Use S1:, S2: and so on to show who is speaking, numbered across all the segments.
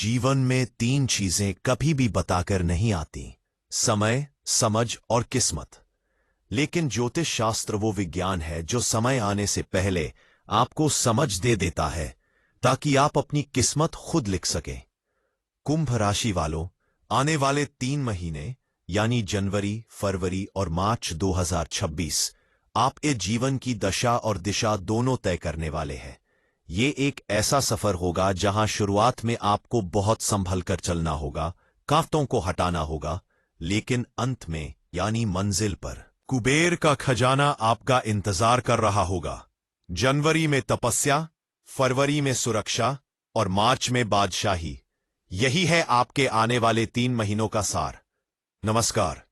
S1: जीवन में तीन चीजें कभी भी बताकर नहीं आती, समय, समझ और किस्मत। लेकिन ज्योतिष शास्त्र वो विज्ञान है जो समय आने से पहले आपको समझ दे देता है ताकि आप अपनी किस्मत खुद लिख सकें। कुंभ राशि वालों, आने वाले 3 महीने यानी जनवरी, फरवरी और मार्च 2026 आपके जीवन की दशा और दिशा दोनों तय करने वाले हैं। ये एक ऐसा सफर होगा जहां शुरुआत में आपको बहुत संभल कर चलना होगा, कांटों को हटाना होगा, लेकिन अंत में यानी मंजिल पर कुबेर का खजाना आपका इंतजार कर रहा होगा। जनवरी में तपस्या, फरवरी में सुरक्षा और मार्च में बादशाही। यही है आपके आने वाले 3 महीनों का सार। नमस्कार,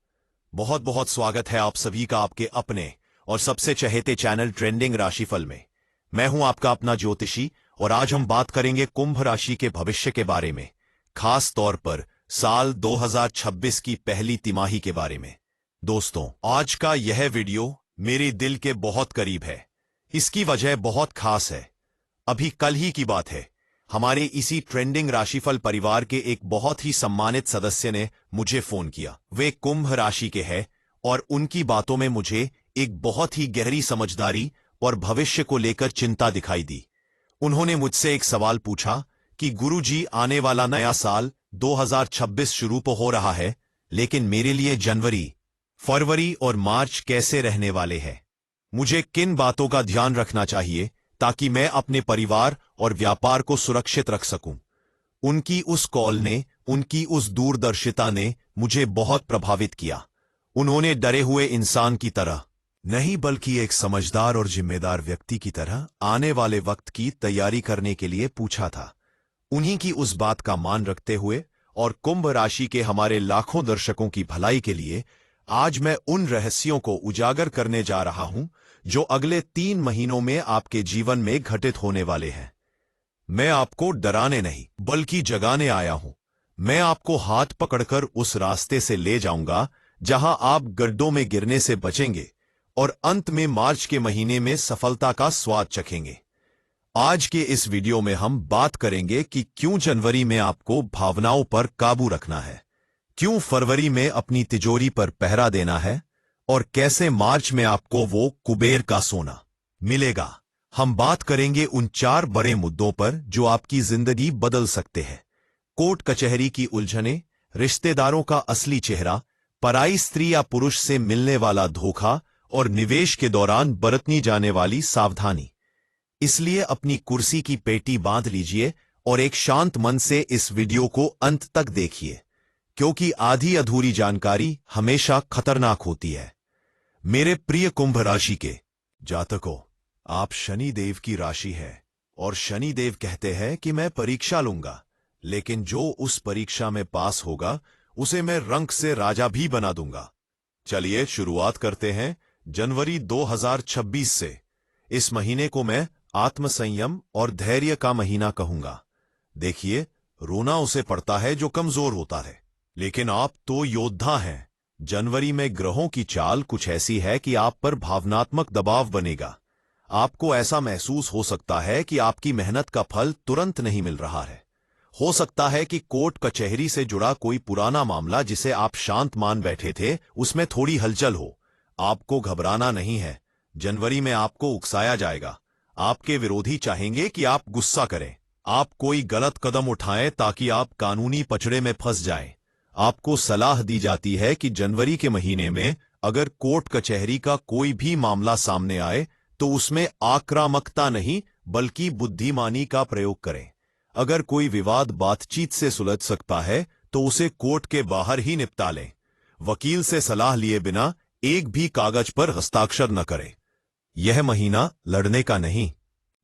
S1: बहुत बहुत स्वागत है आप सभी का आपके अपने और सबसे चहेते चैनल ट्रेंडिंग राशिफल में। मैं हूं आपका अपना ज्योतिषी और आज हम बात करेंगे कुंभ राशि के भविष्य के बारे में, खास तौर पर साल 2026 की पहली तिमाही के बारे में। दोस्तों, आज का यह वीडियो मेरे दिल के बहुत करीब है। इसकी वजह बहुत खास है। अभी कल ही की बात है, हमारे इसी ट्रेंडिंग राशिफल परिवार के एक बहुत ही सम्मानित सदस्य ने मुझे फोन किया। वे कुंभ राशि के हैं और उनकी बातों में मुझे एक बहुत ही गहरी समझदारी और भविष्य को लेकर चिंता दिखाई दी। उन्होंने मुझसे एक सवाल पूछा कि गुरुजी, आने वाला नया साल 2026 शुरू तो हो रहा है, लेकिन मेरे लिए जनवरी, फरवरी और मार्च कैसे रहने वाले हैं? मुझे किन बातों का ध्यान रखना चाहिए ताकि मैं अपने परिवार और व्यापार को सुरक्षित रख सकूं? उनकी उस कॉल ने, उनकी उस दूरदर्शिता ने मुझे बहुत प्रभावित किया। उन्होंने डरे हुए इंसान की तरह नहीं, बल्कि एक समझदार और जिम्मेदार व्यक्ति की तरह आने वाले वक्त की तैयारी करने के लिए पूछा था। उन्हीं की उस बात का मान रखते हुए और कुंभ राशि के हमारे लाखों दर्शकों की भलाई के लिए आज मैं उन रहस्यों को उजागर करने जा रहा हूं जो अगले 3 महीनों में आपके जीवन में घटित होने वाले हैं। मैं आपको डराने नहीं, बल्कि जगाने आया हूं। मैं आपको हाथ पकड़कर उस रास्ते से ले जाऊंगा जहां आप गड्ढों में गिरने से बचेंगे और अंत में मार्च के महीने में सफलता का स्वाद चखेंगे। आज के इस वीडियो में हम बात करेंगे कि क्यों जनवरी में आपको भावनाओं पर काबू रखना है, क्यों फरवरी में अपनी तिजोरी पर पहरा देना है और कैसे मार्च में आपको वो कुबेर का सोना मिलेगा। हम बात करेंगे उन 4 बड़े मुद्दों पर जो आपकी जिंदगी बदल सकते हैं। कोर्ट कचहरी की उलझनें, रिश्तेदारों का असली चेहरा, पराई स्त्री या पुरुष से मिलने वाला धोखा और निवेश के दौरान बरतनी जाने वाली सावधानी। इसलिए अपनी कुर्सी की पेटी बांध लीजिए और एक शांत मन से इस वीडियो को अंत तक देखिए, क्योंकि आधी अधूरी जानकारी हमेशा खतरनाक होती है। मेरे प्रिय कुंभ राशि के जातकों, आप शनि देव की राशि है और शनि देव कहते हैं कि मैं परीक्षा लूंगा, लेकिन जो उस परीक्षा में पास होगा उसे मैं रंक से राजा भी बना दूंगा। चलिए शुरुआत करते हैं जनवरी 2026 से। इस महीने को मैं आत्मसंयम और धैर्य का महीना कहूंगा। देखिए, रोना उसे पड़ता है जो कमजोर होता है, लेकिन आप तो योद्धा हैं। जनवरी में ग्रहों की चाल कुछ ऐसी है कि आप पर भावनात्मक दबाव बनेगा। आपको ऐसा महसूस हो सकता है कि आपकी मेहनत का फल तुरंत नहीं मिल रहा है। हो सकता है कि कोर्ट कचहरी से जुड़ा कोई पुराना मामला जिसे आप शांत मान बैठे थे, उसमें थोड़ी हलचल हो। आपको घबराना नहीं है। जनवरी में आपको उकसाया जाएगा। आपके विरोधी चाहेंगे कि आप गुस्सा करें, आप कोई गलत कदम उठाएं ताकि आप कानूनी पचड़े में फंस जाएं। आपको सलाह दी जाती है कि जनवरी के महीने में अगर कोर्ट कचहरी का कोई भी मामला सामने आए तो उसमें आक्रामकता नहीं, बल्कि बुद्धिमानी का प्रयोग करें। अगर कोई विवाद बातचीत से सुलझ सकता है तो उसे कोर्ट के बाहर ही निपटा लें। वकील से सलाह लिए बिना एक भी कागज पर हस्ताक्षर न करें। यह महीना लड़ने का नहीं,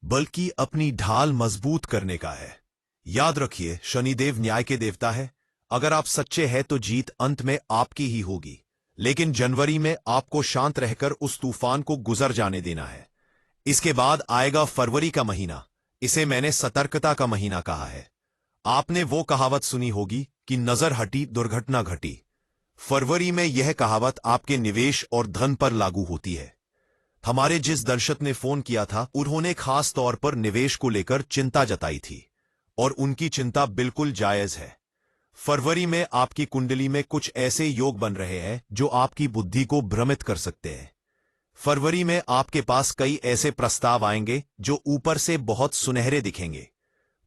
S1: बल्कि अपनी ढाल मजबूत करने का है। याद रखिए, शनिदेव न्याय के देवता है। अगर आप सच्चे हैं तो जीत अंत में आपकी ही होगी। लेकिन जनवरी में आपको शांत रहकर उस तूफान को गुजर जाने देना है। इसके बाद आएगा फरवरी का महीना। इसे मैंने सतर्कता का महीना कहा है। आपने वो कहावत सुनी होगी कि नजर हटी दुर्घटना घटी। फरवरी में यह कहावत आपके निवेश और धन पर लागू होती है। हमारे जिस दर्शक ने फोन किया था, उन्होंने खास तौर पर निवेश को लेकर चिंता जताई थी। और उनकी चिंता बिल्कुल जायज है। फरवरी में आपकी कुंडली में कुछ ऐसे योग बन रहे हैं जो आपकी बुद्धि को भ्रमित कर सकते हैं। फरवरी में आपके पास कई ऐसे प्रस्ताव आएंगे जो ऊपर से बहुत सुनहरे दिखेंगे।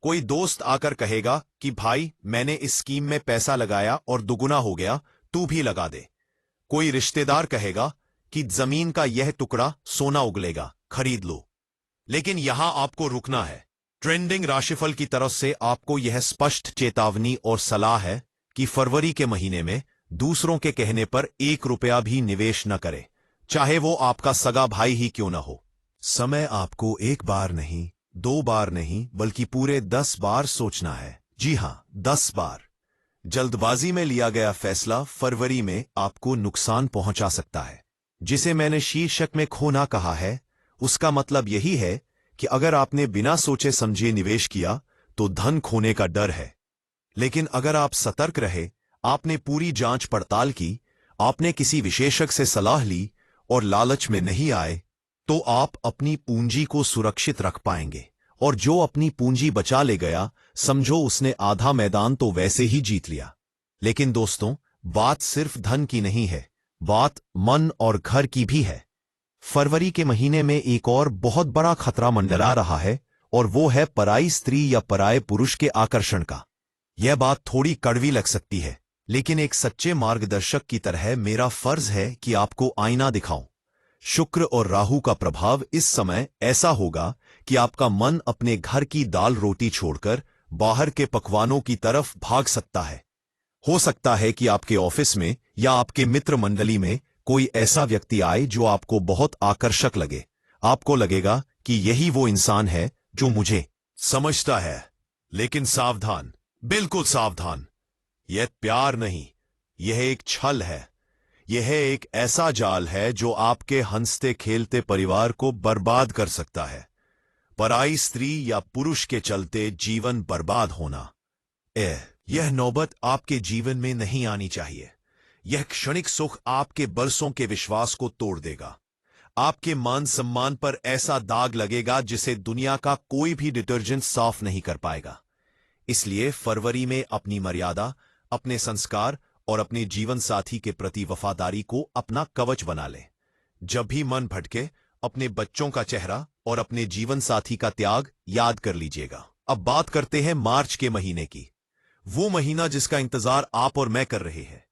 S1: कोई दोस्त आकर कहेगा कि भाई, मैंने इस स्कीम में पैसा लगाया और दुगुना हो गया, तू भी लगा दे। कोई रिश्तेदार कहेगा कि जमीन का यह टुकड़ा सोना उगलेगा, खरीद लो। लेकिन यहां आपको रुकना है। ट्रेंडिंग राशिफल की तरफ से आपको यह स्पष्ट चेतावनी और सलाह है कि फरवरी के महीने में दूसरों के कहने पर 1 रुपया भी निवेश न करें, चाहे वो आपका सगा भाई ही क्यों न हो। समय आपको 1 बार नहीं, 2 बार नहीं, बल्कि पूरे 10 बार सोचना है। जी हां, 10 बार। जल्दबाजी में लिया गया फैसला फरवरी में आपको नुकसान पहुंचा सकता है। जिसे मैंने शीर्षक में खोना कहा है, उसका मतलब यही है कि अगर आपने बिना सोचे समझे निवेश किया तो धन खोने का डर है। लेकिन अगर आप सतर्क रहे, आपने पूरी जांच पड़ताल की, आपने किसी विशेषज्ञ से सलाह ली और लालच में नहीं आए, तो आप अपनी पूंजी को सुरक्षित रख पाएंगे। और जो अपनी पूंजी बचा ले गया, समझो उसने आधा मैदान तो वैसे ही जीत लिया। लेकिन दोस्तों, बात सिर्फ धन की नहीं है, बात मन और घर की भी है। फरवरी के महीने में एक और बहुत बड़ा खतरा मंडरा रहा है, और वो है पराई स्त्री या पराये पुरुष के आकर्षण का। यह बात थोड़ी कड़वी लग सकती है, लेकिन एक सच्चे मार्गदर्शक की तरह मेरा फर्ज है कि आपको आईना दिखाऊं। शुक्र और राहु का प्रभाव इस समय ऐसा होगा कि आपका मन अपने घर की दाल रोटी छोड़कर बाहर के पकवानों की तरफ भाग सकता है। हो सकता है कि आपके ऑफिस में या आपके मित्र मंडली में कोई ऐसा व्यक्ति आए जो आपको बहुत आकर्षक लगे। आपको लगेगा कि यही वो इंसान है जो मुझे समझता है। लेकिन सावधान, बिल्कुल सावधान। यह प्यार नहीं, यह एक छल है। यह एक ऐसा जाल है जो आपके हंसते खेलते परिवार को बर्बाद कर सकता है। पराई स्त्री या पुरुष के चलते जीवन बर्बाद होना, यह नौबत आपके जीवन में नहीं आनी चाहिए। यह क्षणिक सुख आपके बरसों के विश्वास को तोड़ देगा। आपके मान सम्मान पर ऐसा दाग लगेगा जिसे दुनिया का कोई भी डिटर्जेंट साफ नहीं कर पाएगा। इसलिए फरवरी में अपनी मर्यादा, अपने संस्कार और अपने जीवन साथी के प्रति वफादारी को अपना कवच बना लें। जब भी मन भटके, अपने बच्चों का चेहरा और अपने जीवन साथी का त्याग याद कर लीजिएगा। अब बात करते हैं मार्च के महीने की, वो महीना जिसका इंतजार आप और मैं कर रहे हैं।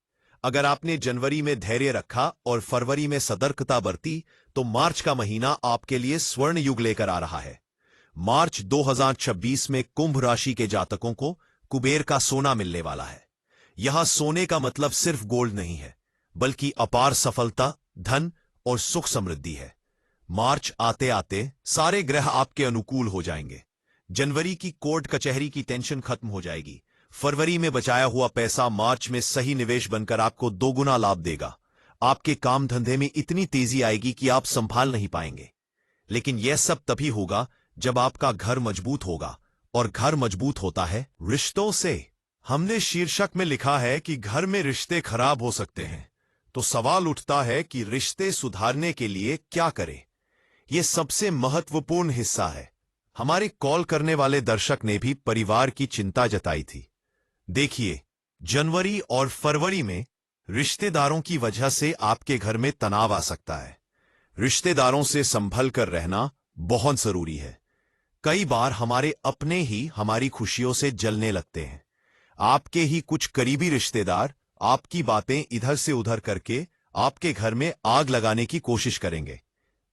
S1: अगर आपने जनवरी में धैर्य रखा और फरवरी में सतर्कता बरती, तो मार्च का महीना आपके लिए स्वर्ण युग लेकर आ रहा है। मार्च 2026 में कुंभ राशि के जातकों को कुबेर का सोना मिलने वाला है। यहां सोने का मतलब सिर्फ गोल्ड नहीं है, बल्कि अपार सफलता, धन और सुख समृद्धि है। मार्च आते आते सारे ग्रह आपके अनुकूल हो जाएंगे। जनवरी की कोर्ट कचहरी की टेंशन खत्म हो जाएगी। फरवरी में बचाया हुआ पैसा मार्च में सही निवेश बनकर आपको 2 गुना लाभ देगा। आपके काम धंधे में इतनी तेजी आएगी कि आप संभाल नहीं पाएंगे। लेकिन यह सब तभी होगा जब आपका घर मजबूत होगा, और घर मजबूत होता है रिश्तों से। हमने शीर्षक में लिखा है कि घर में रिश्ते खराब हो सकते हैं, तो सवाल उठता है कि रिश्ते सुधारने के लिए क्या करें। यह सबसे महत्वपूर्ण हिस्सा है। हमारे कॉल करने वाले दर्शक ने भी परिवार की चिंता जताई थी। देखिए, जनवरी और फरवरी में रिश्तेदारों की वजह से आपके घर में तनाव आ सकता है। रिश्तेदारों से संभल कर रहना बहुत जरूरी है। कई बार हमारे अपने ही हमारी खुशियों से जलने लगते हैं। आपके ही कुछ करीबी रिश्तेदार आपकी बातें इधर से उधर करके आपके घर में आग लगाने की कोशिश करेंगे।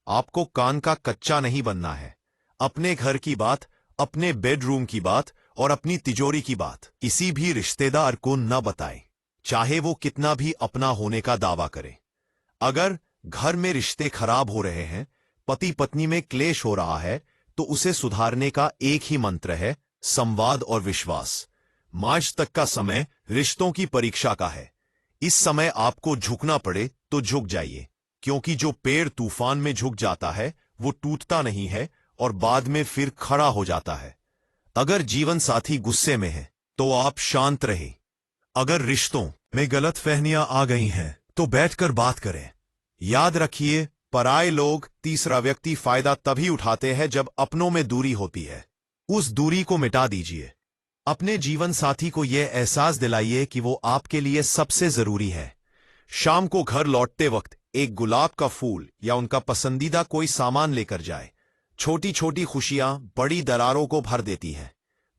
S1: आपको कान का कच्चा नहीं बनना है। अपने घर की बात, अपने बेडरूम की बात और अपनी तिजोरी की बात किसी भी रिश्तेदार को न बताएं, चाहे वो कितना भी अपना होने का दावा करे। अगर घर में रिश्ते खराब हो रहे हैं, पति पत्नी में क्लेश हो रहा है, तो उसे सुधारने का एक ही मंत्र है, संवाद और विश्वास। मार्च तक का समय रिश्तों की परीक्षा का है। इस समय आपको झुकना पड़े तो झुक जाइए, क्योंकि जो पेड़ तूफान में झुक जाता है वो टूटता नहीं है और बाद में फिर खड़ा हो जाता है। अगर जीवन साथी गुस्से में है तो आप शांत रहे। अगर रिश्तों में गलतफहमियां आ गई हैं तो बैठकर बात करें। याद रखिए, पराये लोग, तीसरा व्यक्ति फायदा तभी उठाते हैं जब अपनों में दूरी होती है। उस दूरी को मिटा दीजिए। अपने जीवन साथी को यह एहसास दिलाइए कि वो आपके लिए सबसे जरूरी है। शाम को घर लौटते वक्त एक गुलाब का फूल या उनका पसंदीदा कोई सामान लेकर जाए। छोटी छोटी खुशियां बड़ी दरारों को भर देती हैं।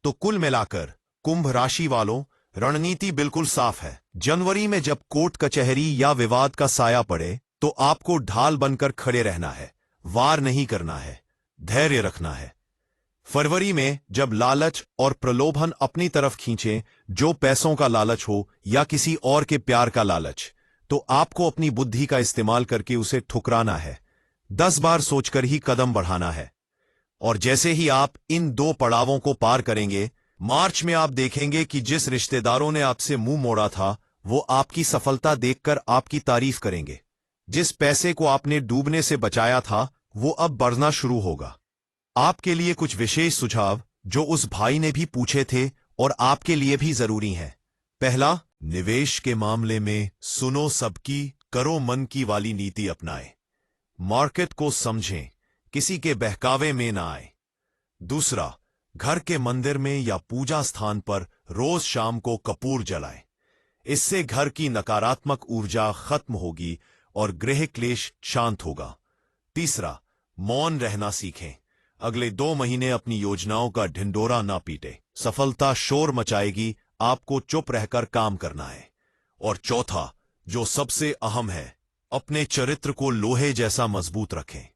S1: तो कुल मिलाकर कुंभ राशि वालों, रणनीति बिल्कुल साफ है। जनवरी में जब कोर्ट कचहरी या विवाद का साया पड़े तो आपको ढाल बनकर खड़े रहना है, वार नहीं करना है, धैर्य रखना है। फरवरी में जब लालच और प्रलोभन अपनी तरफ खींचे, जो पैसों का लालच हो या किसी और के प्यार का लालच, तो आपको अपनी बुद्धि का इस्तेमाल करके उसे ठुकराना है। 10 बार सोचकर ही कदम बढ़ाना है। और जैसे ही आप इन 2 पड़ावों को पार करेंगे, मार्च में आप देखेंगे कि जिस रिश्तेदारों ने आपसे मुंह मोड़ा था वो आपकी सफलता देखकर आपकी तारीफ करेंगे। जिस पैसे को आपने डूबने से बचाया था वो अब बढ़ना शुरू होगा। आपके लिए कुछ विशेष सुझाव जो उस भाई ने भी पूछे थे और आपके लिए भी जरूरी हैं। पहला, निवेश के मामले में सुनो सबकी, करो मन की वाली नीति अपनाएं। मार्केट को समझें, किसी के बहकावे में ना आए। दूसरा, घर के मंदिर में या पूजा स्थान पर रोज शाम को कपूर जलाएं। इससे घर की नकारात्मक ऊर्जा खत्म होगी और गृह क्लेश शांत होगा। तीसरा, मौन रहना सीखें। अगले 2 महीने अपनी योजनाओं का ढिंडोरा ना पीटे। सफलता शोर मचाएगी, आपको चुप रहकर काम करना है। और चौथा, जो सबसे अहम है, अपने चरित्र को लोहे जैसा मजबूत रखें।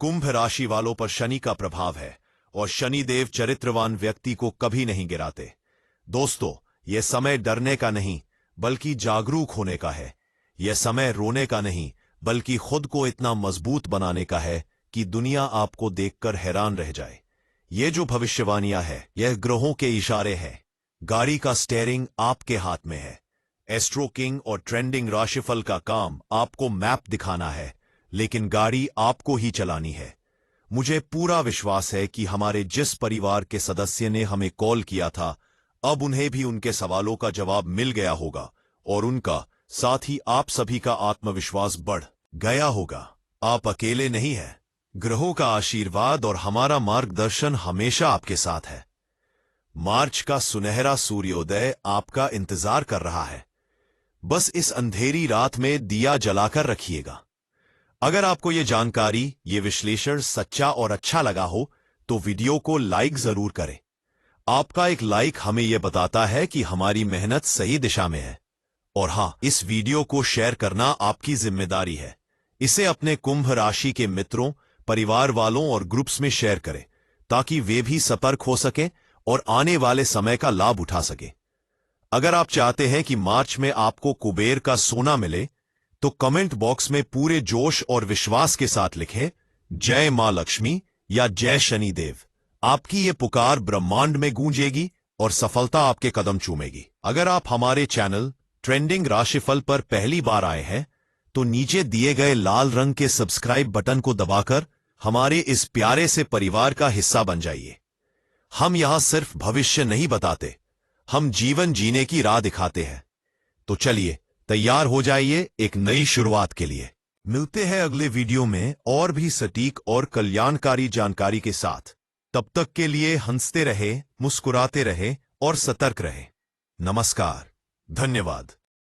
S1: कुंभ राशि वालों पर शनि का प्रभाव है और शनिदेव चरित्रवान व्यक्ति को कभी नहीं गिराते। दोस्तों, यह समय डरने का नहीं बल्कि जागरूक होने का है। यह समय रोने का नहीं बल्कि खुद को इतना मजबूत बनाने का है कि दुनिया आपको देखकर हैरान रह जाए। ये जो भविष्यवाणियां है यह ग्रहों के इशारे हैं। गाड़ी का स्टीयरिंग आपके हाथ में है। एस्ट्रो किंग और ट्रेंडिंग राशिफल का काम आपको मैप दिखाना है, लेकिन गाड़ी आपको ही चलानी है। मुझे पूरा विश्वास है कि हमारे जिस परिवार के सदस्य ने हमें कॉल किया था, अब उन्हें भी उनके सवालों का जवाब मिल गया होगा और उनका, साथ ही आप सभी का आत्मविश्वास बढ़ गया होगा। आप अकेले नहीं हैं। ग्रहों का आशीर्वाद और हमारा मार्गदर्शन हमेशा आपके साथ है। मार्च का सुनहरा सूर्योदय आपका इंतजार कर रहा है। बस इस अंधेरी रात में दिया जलाकर रखिएगा। अगर आपको यह जानकारी, ये विश्लेषण सच्चा और अच्छा लगा हो तो वीडियो को लाइक जरूर करें। आपका एक लाइक हमें यह बताता है कि हमारी मेहनत सही दिशा में है। और हां, इस वीडियो को शेयर करना आपकी जिम्मेदारी है। इसे अपने कुंभ राशि के मित्रों, परिवार वालों और ग्रुप्स में शेयर करें ताकि वे भी सतर्क हो सकें और आने वाले समय का लाभ उठा सकें। अगर आप चाहते हैं कि मार्च में आपको कुबेर का सोना मिले तो कमेंट बॉक्स में पूरे जोश और विश्वास के साथ लिखें, जय मां लक्ष्मी या जय शनिदेव। आपकी ये पुकार ब्रह्मांड में गूंजेगी और सफलता आपके कदम चूमेगी। अगर आप हमारे चैनल ट्रेंडिंग राशिफल पर पहली बार आए हैं तो नीचे दिए गए लाल रंग के सब्सक्राइब बटन को दबाकर हमारे इस प्यारे से परिवार का हिस्सा बन जाइए। हम यहां सिर्फ भविष्य नहीं बताते, हम जीवन जीने की राह दिखाते हैं। तो चलिए, तैयार हो जाइए एक नई शुरुआत के लिए। मिलते हैं अगले वीडियो में और भी सटीक और कल्याणकारी जानकारी के साथ। तब तक के लिए हंसते रहे, मुस्कुराते रहे और सतर्क रहे। नमस्कार, धन्यवाद।